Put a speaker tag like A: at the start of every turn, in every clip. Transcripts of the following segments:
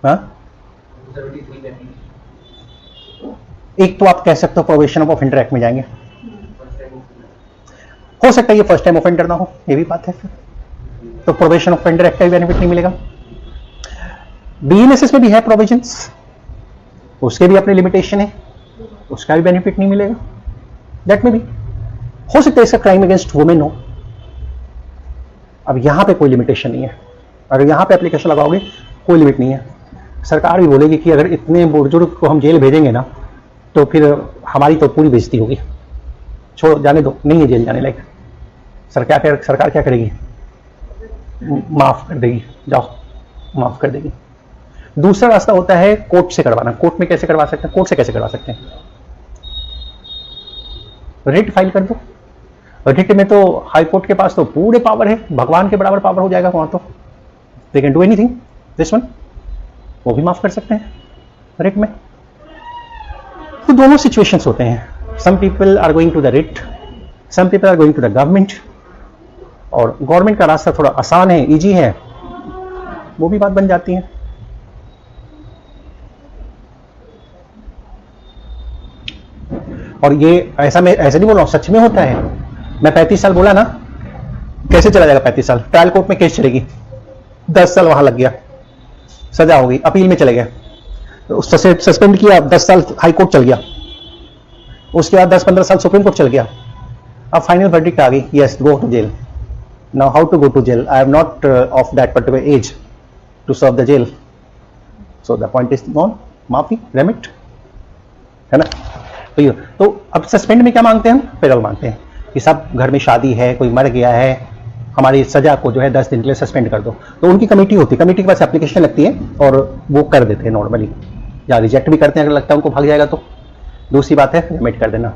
A: हाँ, एक तो आप कह सकते हो प्रोबेशन ऑफ ऑफेंडर एक्ट में जाएंगे, हो सकता है ये फर्स्ट टाइम ऑफेंडर ना हो, ये भी बात है, तो प्रोबेशन ऑफ ऑफेंडर एक्ट का भी बेनिफिट नहीं मिलेगा। बीएनएसएस में भी है प्रोविजंस, उसके भी अपने लिमिटेशन है, उसका भी बेनिफिट नहीं मिलेगा। दैट में भी हो सकता है इसका क्राइम अगेंस्ट वुमेन हो, अब यहां पे कोई लिमिटेशन नहीं है, अगर यहां पे एप्लीकेशन लगाओगे कोई लिमिट नहीं है। सरकार भी बोलेगी कि अगर इतने बुजुर्ग को हम जेल भेजेंगे ना तो फिर हमारी तो पूरी बेइज्जती होगी, छोड़ो जाने दो, नहीं है जेल जाने लायक। सरकार क्या करेगी, माफ कर देगी, जाओ माफ कर देगी। दूसरा रास्ता होता है कोर्ट से करवाना। कोर्ट में कैसे करवा सकते हैं, कोर्ट से कैसे करवा सकते हैं, रिट फाइल कर दो। रिट में तो हाई कोर्ट के पास तो पूरे पावर है, भगवान के बराबर पावर हो जाएगा वहां, तो they can do anything. This one वो भी माफ कर सकते हैं रिट में। तो दोनों सिचुएशंस होते हैं, some people are going to the writ, some people are going to the government, और गवर्नमेंट का रास्ता थोड़ा आसान है, इजी है, वो भी बात बन जाती है। और ये ऐसा मैं ऐसे नहीं बोल रहा हूं, सच में होता है। मैं 35 साल बोला ना, कैसे चला जाएगा 35 साल, ट्रायल कोर्ट में केस चलेगी, 10 साल वहां लग गया, सजा हो गई, अपील में चले गए, सस्पेंड किया, 10 साल हाई कोर्ट चल गया, उसके बाद 10-15 साल सुप्रीम कोर्ट चल गया, अब फाइनल वर्डिक्ट आ गई, yes go to jail. Now how to go to jail, I am not of that particular age to serve the jail, so the point is gone, माफी, रेमिट, है ना। तो अब सस्पेंड में क्या मांगते हैं हम, पेरोल मांगते हैं कि सब घर में शादी है, कोई मर गया है, हमारी सजा को जो है 10 दिन के लिए सस्पेंड कर दो। तो उनकी कमेटी होती है, कमेटी के पास एप्लीकेशन लगती है और वो कर देते हैं नॉर्मली, या रिजेक्ट भी करते हैं अगर लगता है उनको भाग जाएगा तो। दूसरी बात है रिमिट कर देना,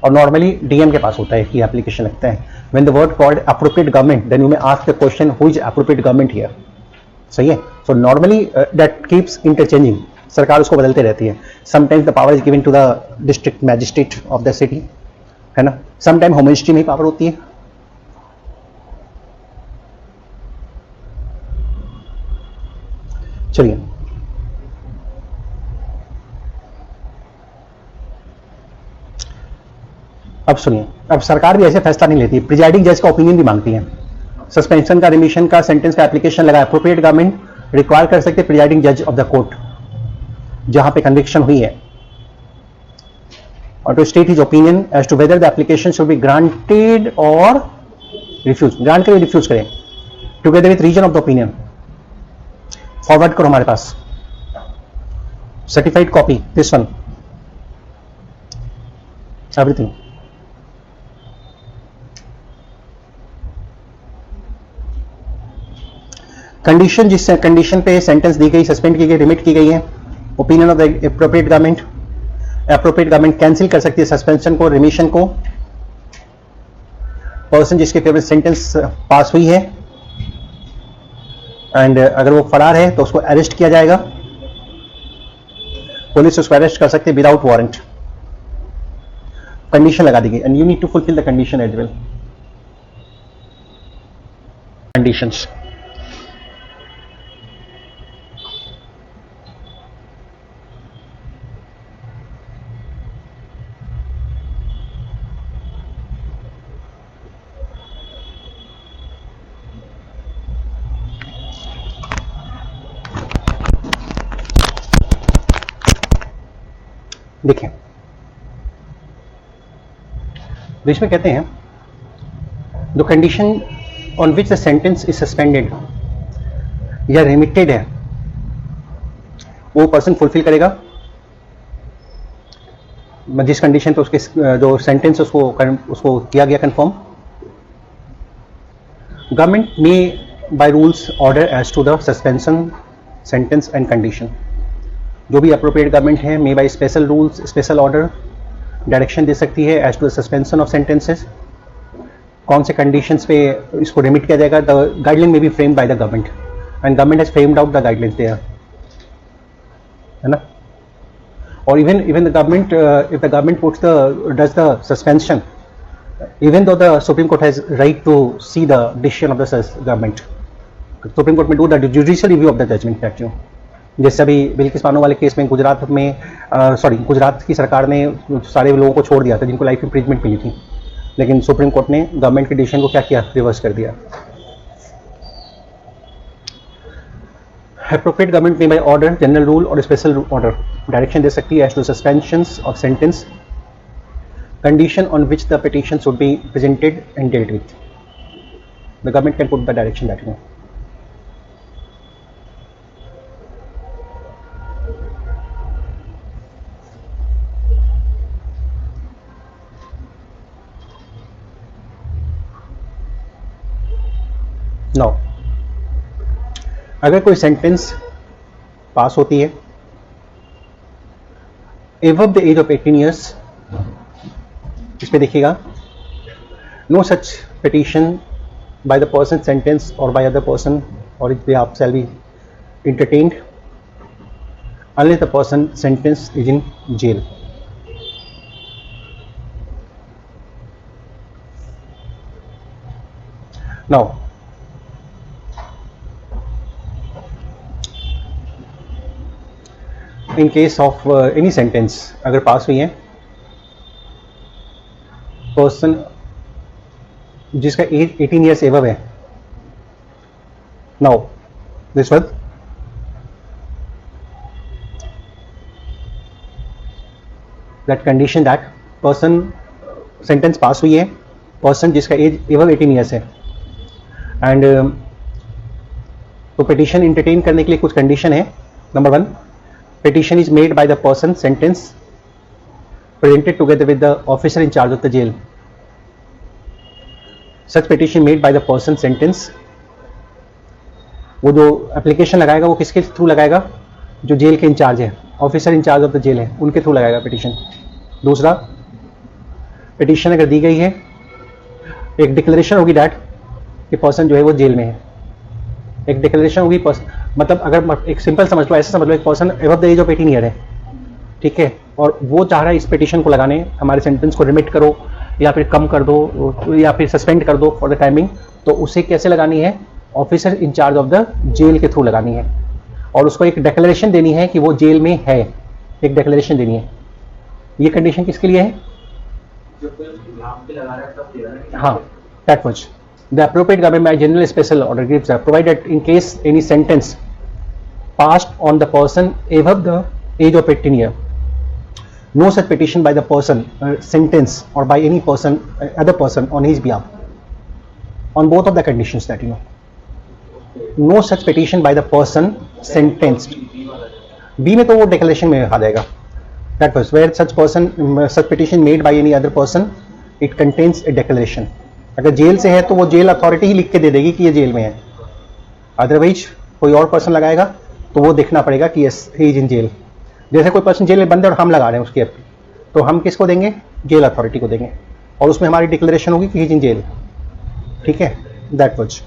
A: और नॉर्मली डीएम के पास होता है कि एप्लीकेशन लगता है। When the word called appropriate government, then you may ask the question who is appropriate government here, सही है। So normally that keeps interchanging, सरकार उसको बदलते रहती है। Sometimes the power is given to the district magistrate of the city, है ना, sometime home ministry में ही पावर होती है। चलिए अब सुनिए, अब सरकार भी ऐसे फैसला नहीं लेती, प्रिजाइडिंग जज का ओपिनियन भी मांगती है। सस्पेंशन का, रिमिशन का, सेंटेंस का एप्लीकेशन लगा, एप्रोप्रिएट गवर्नमेंट रिक्वायर कर सकते प्रिजाइडिंग जज ऑफ द कोर्ट जहां पे कन्विक्शन हुई है, और to state his opinion as to whether the application should be granted और रिफ्यूज, ग्रांट करें रिफ्यूज करें, together with reason of the opinion. Forward करो हमारे पास certified copy, this one, everything. Condition, जिस कंडीशन पे सेंटेंस दी गई, सस्पेंड की गई, रिमिट की गई है, opinion of the appropriate government, appropriate government cancel कर सकती है सस्पेंशन को, रिमिशन को। पर्सन जिसके फेवर सेंटेंस पास हुई है एंड अगर वो फरार है तो उसको अरेस्ट किया जाएगा, पुलिस उसको अरेस्ट कर सकती है विदाउट वारंट। कंडीशन लगा दी गई and you need to fulfil the condition as well. Conditions, देखिए बीच में कहते हैं the condition on which the sentence is suspended या रिमिटेड है वो पर्सन फुलफिल करेगा, जिस कंडीशन पे उसके जो सेंटेंस उसको किया गया कंफर्म। गवर्नमेंट में by rules order as to the suspension sentence and condition, जो भी अप्रोप्रिएट गवर्नमेंट है may by special rules special order direction दे सकती है as to the suspension of sentences, कौन से कंडीशंस पे इसको रिमिट किया जाएगा। The guideline may be framed by the government and government has framed out the guidelines there, है ना। और even the government if the government puts the does the suspension, even though the Supreme Court has right to see the decision of the government, supreme court may do the judicial review of the judgment act. जैसे अभी बिल्किस बानो वाले case में गुजरात में गुजरात की सरकार ने सारे लोगों को छोड़ दिया था जिनको लाइफ इम्प्रिजमेंट मिली थी, लेकिन सुप्रीम कोर्ट ने गवर्नमेंट के डिसीजन को क्या किया, रिवर्स कर दिया। एप्रोप्रिएट गवर्नमेंट में बाय ऑर्डर, जनरल रूल और स्पेशल ऑर्डर डायरेक्शन दे सकती है as to suspensions of sentence, condition on which the petition should be presented and dealt with. The government can put the direction that way. No, अगर कोई sentence pass होती है above the age of 18 years, इसमें देखिएगा no such petition by the person sentence और by other person और it आप shall be entertained unless the person sentenced is in jail. Now, in case of any sentence अगर पास हुई है, person जिसका age 18 years above है, now this one that condition that person sentence pass हुई है, person जिसका age above 18 years है, and तो पिटीशन इंटरटेन करने के लिए कुछ कंडीशन है. Number 1, petition is made by the person sentenced presented together with the officer in charge of the jail. Such petition made by the person sentenced, वो जो application लगाएगा वो किसके थ्रू लगाएगा, जो जेल के इंचार्ज है, officer in charge of the jail है, उनके थ्रू लगाएगा पिटीशन. दूसरा, पिटीशन अगर दी गई है, एक डिक्लेरेशन होगी डैट कि पर्सन जो है वो जेल में है. एक डिक्लेरेशन होगी, मतलब अगर एक सिंपल समझ लो, ऐसे समझ लो, एक person above the age of 18 year है, ठीक है, और वो चाह रहा है इस पिटीशन को लगाने, हमारे सेंटेंस को रिमिट करो या फिर कम कर दो या फिर सस्पेंड कर दो फॉर द टाइमिंग. तो उसे कैसे लगानी है, officer in charge of the jail के थ्रू लगानी है, और उसको एक डिक्लेरेशन देनी है कि वो जेल में है, एक डिक्लेरेशन देनी है. ये कंडीशन किसके लिए है, हाँ, that much. The appropriate government by general special order gives provided in case any sentence passed on the person above the age of 18 year, no such petition by the person sentenced or by any person other person on his behalf, on both of the conditions that you know, no such petition by the person sentenced. B में तो वो declaration में आ जाएगा, that was where such petition made by any other person, it contains a declaration. अगर jail से है तो वो जेल अथॉरिटी ही लिख के दे देगी कि ये जेल में है, अदरवाइज कोई और पर्सन लगाएगा तो वो देखना पड़ेगा कि yes he is in jail. जैसे कोई पर्सन जेल में बंद है और हम लगा रहे हैं उसके, तो हम किसको देंगे, जेल अथॉरिटी को देंगे, और उसमें हमारी डिक्लेरेशन होगी कि ही इज इन जेल. ठीक है, दैट वाज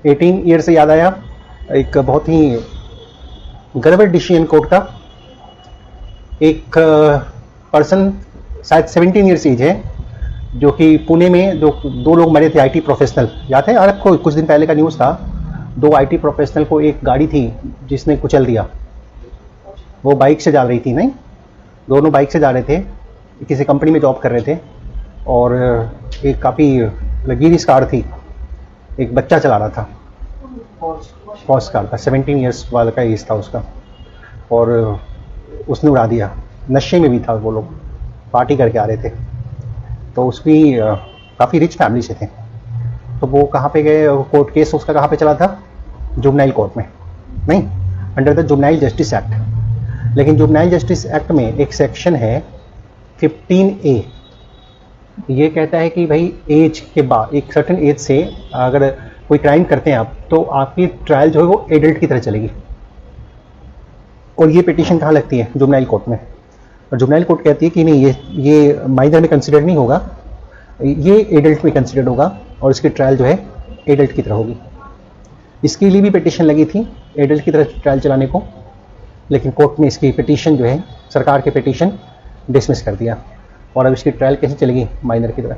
A: 18 ईयर से याद आया एक बहुत ही गड़बड़ डिसीजन कोर्ट का. एक पर्सन शायद 17 ईयर्स एज है, जो कि पुणे में जो 2 लोग मरे थे, आईटी प्रोफेशनल, याद है आपको, कुछ दिन पहले का न्यूज़ था. 2 आईटी प्रोफेशनल को एक गाड़ी थी जिसने कुचल दिया. वो बाइक से जा रही थी, नहीं, दोनों बाइक से जा रहे थे, किसी कंपनी में जॉब कर रहे थे, और एक काफ़ी लग्जरियस कार थी, एक बच्चा चला रहा था, पॉर्श कार था, 17 ईयर्स वाला का एज था उसका, और उसने उड़ा दिया. नशे में भी था, वो लोग पार्टी करके आ रहे थे, तो उसकी काफ़ी रिच फैमिली से थे. तो वो कहाँ पे गए, कोर्ट केस उसका कहाँ पे चला था, जुवेनाइल कोर्ट में, नहीं, under the juvenile justice act. लेकिन जुवेनाइल जस्टिस एक्ट में एक सेक्शन है 15A, ये कहता है कि भाई एज के बाद, एक सर्टेन एज से अगर कोई क्राइम करते हैं आप, तो आपकी ट्रायल जो है वो एडल्ट की तरह चलेगी. और ये पिटीशन कहाँ लगती है, जुवेनाइल कोर्ट में. और जुवेनाइल कोर्ट कहती है कि नहीं, ये माइनर में कंसिडर नहीं होगा, ये एडल्ट में कंसिडर होगा, और इसकी ट्रायल जो है एडल्ट की तरह होगी. इसके लिए भी पिटीशन लगी थी एडल्ट की तरह ट्रायल चलाने को, लेकिन कोर्ट ने इसकी पिटीशन जो है, सरकार के पिटीशन डिसमिस कर दिया, और अब इसकी ट्रायल कैसे चलेगी, माइनर की तरह.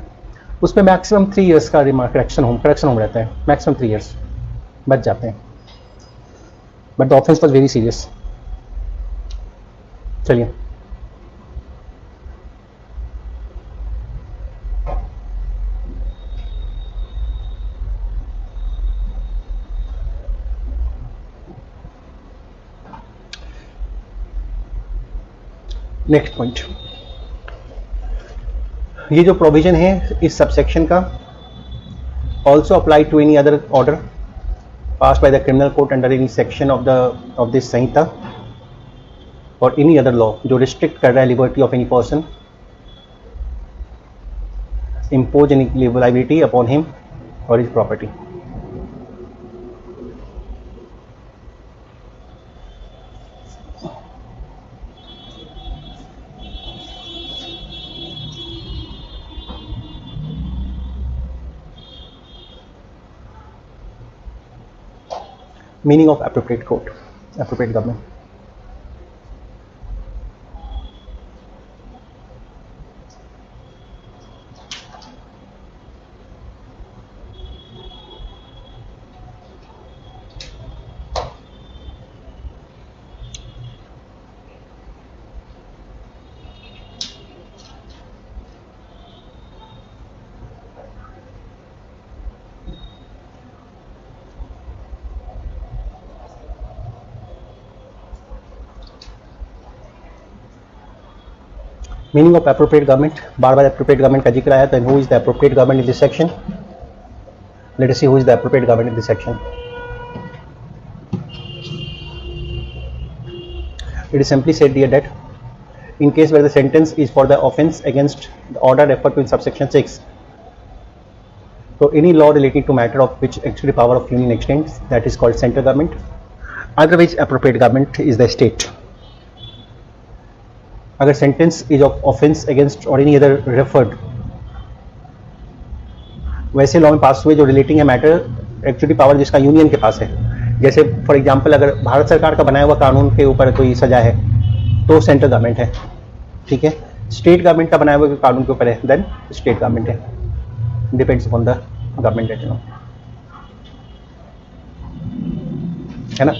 A: उसमें मैक्सिमम 3 ईयर्स का करेक्शन होम रहता है, मैक्सिमम 3 ईयर्स. बच जाते हैं, but the offence was very serious. चलिए नेक्स्ट पॉइंट, ये जो प्रोविजन है इस सबसेक्शन का also apply to any other order passed by the criminal court under any section of this Samhita or any other law जो restrict कर रहा है liberty of any person, impose any liability upon him or his property। Meaning of appropriate court, appropriate government। Meaning of appropriate government, bar bar appropriate government का जिक्र आया, तो who is the appropriate government in this section? Let us see who is the appropriate government in this section. It is simply said here that in case where the sentence is for the offence against the order referred to in subsection 6, so any law relating to matter of which executive power of union extends, that is called central government, otherwise appropriate government is the state। अगर sentence is of offence against और any other referred, वैसे law में पास हुए जो relating है matter actually power जिसका union के पास है, जैसे फॉर एग्जांपल अगर भारत सरकार का बनाया हुआ कानून के ऊपर कोई सजा है तो सेंट्रल गवर्नमेंट है, ठीक है। स्टेट गवर्नमेंट का बनाया हुआ कानून के ऊपर है देन स्टेट गवर्नमेंट है, depends upon the government at no, है ना।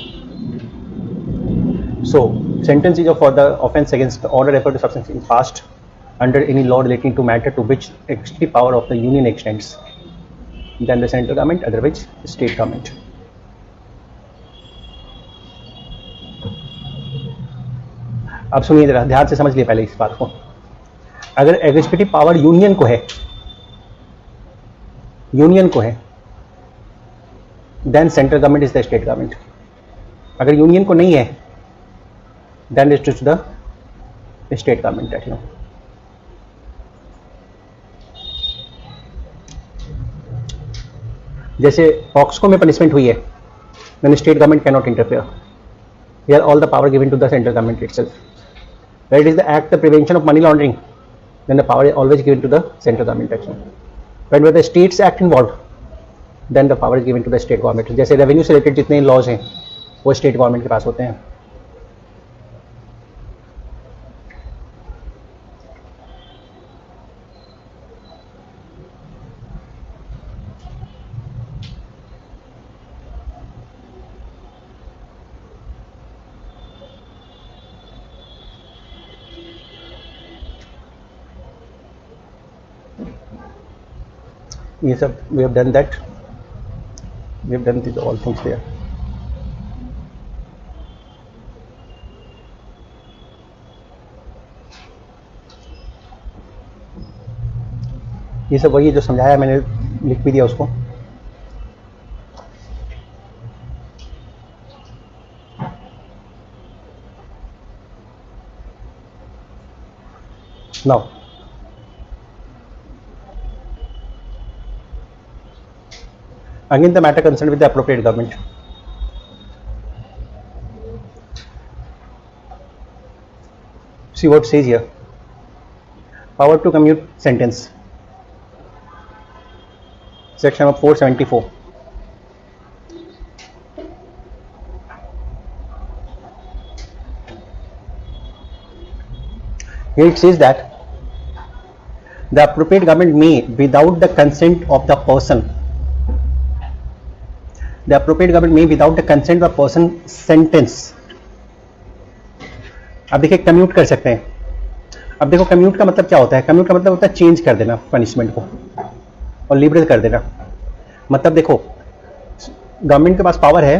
A: So sentence is for the offence against the order referred to subsection is passed under any law relating to matter to which executive power of the union extends, then the central government, otherwise state government। अब सुनिए जरा ध्यान से समझ लिए पहले इस बात को, अगर एग्जीक्यूटिव पावर यूनियन को है, then central government is the state government. अगर यूनियन को नहीं है then it is the state government that you know। जैसे पॉक्सको में पनिशमेंट हुई है, then state government cannot interfere, here all the power given to the central government itself। where it is the act the prevention of money laundering, then the power is always given to the central government action। when the states act involved, then the power is given to the state government। जैसे revenue से related जितने laws हैं वो state government के पास होते हैं। ये सब we have done that, we have done these all things there। ये सब वही जो समझाया मैंने लिख भी दिया उसको। Now again the matter concerned with the appropriate government, see what says here, power to commute sentence, section of 474। here it says that the appropriate government may, without the consent of the person, the appropriate government may without the consent of person sentence. अब देखिए commute कर सकते हैं। अब देखो commute का मतलब क्या होता है? कम्यूट का मतलब होता है चेंज कर देना पनिशमेंट को और लिबरल कर देना। मतलब देखो गवर्नमेंट के पास पावर है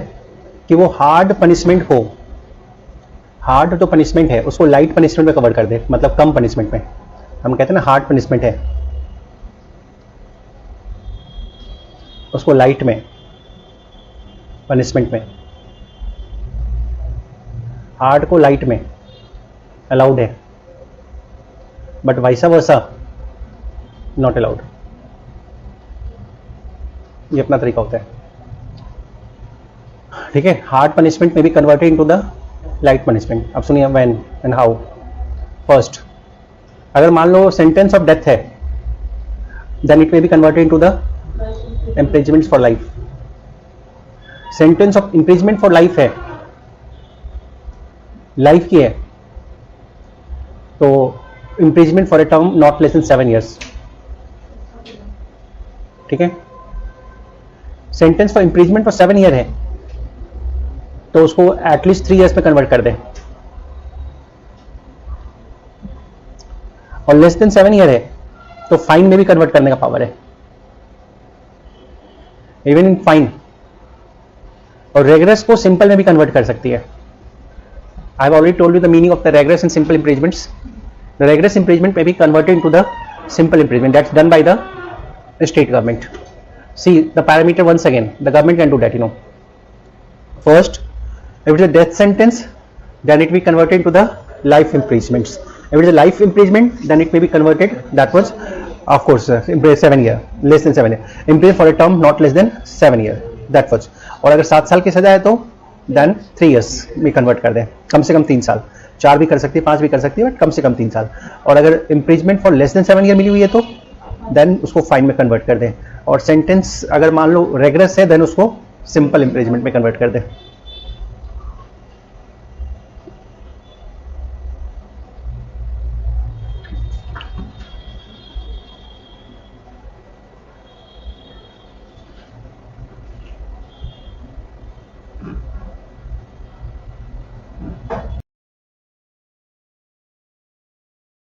A: कि वो हार्ड पनिशमेंट को, हार्ड जो पनिशमेंट है उसको लाइट पनिशमेंट में कवर कर दे, मतलब कम पनिशमेंट में। हम कहते हैं ना हार्ड पनिशमेंट है उसको लाइट में पनिशमेंट में, हार्ड को लाइट में अलाउड है, बट वाइसा वर्सा नॉट अलाउड। ये अपना तरीका होता है, ठीक है। हार्ड पनिशमेंट में भी converted into the light punishment. अब सुनिए व्हेन एंड हाउ। फर्स्ट, अगर मान लो सेंटेंस ऑफ डेथ है then it may be converted into the imprisonment for life. Sentence of imprisonment for life है, लाइफ की है, तो imprisonment for a term not less than 7 years, ठीक है। Sentence for imprisonment for 7 year है तो उसको एटलीस्ट 3 years में कन्वर्ट कर दे, और लेस देन 7 year है तो फाइन में भी कन्वर्ट करने का पावर है, इवन इन फाइन। और रेगरेस को सिंपल में भी कन्वर्ट कर सकती है। I have already told you the meaning of the rigorous and simple imprisonments. The rigorous imprisonment may be converted into the simple imprisonment, that's done by the state government. See the parameter once again, the government can do that, you know. First, if it is a death sentence, then it will be converted into the life imprisonments. If it is a life imprisonment, then it may be converted, that was of course 7 year, less than 7 year, imprisoned for a term not less than 7 year, that was. और अगर 7 साल की सजा है तो then 3 years में convert कर दें, कम से कम 3 साल, 4 भी कर सकती है, 5 भी कर सकती है, बट कम से कम 3 साल। और अगर imprisonment for less than 7 year मिली हुई है तो देन उसको फाइन में कन्वर्ट कर दें। और सेंटेंस अगर मान लो रेगरेस है देन उसको सिंपल इम्प्रिजमेंट में कन्वर्ट कर दें।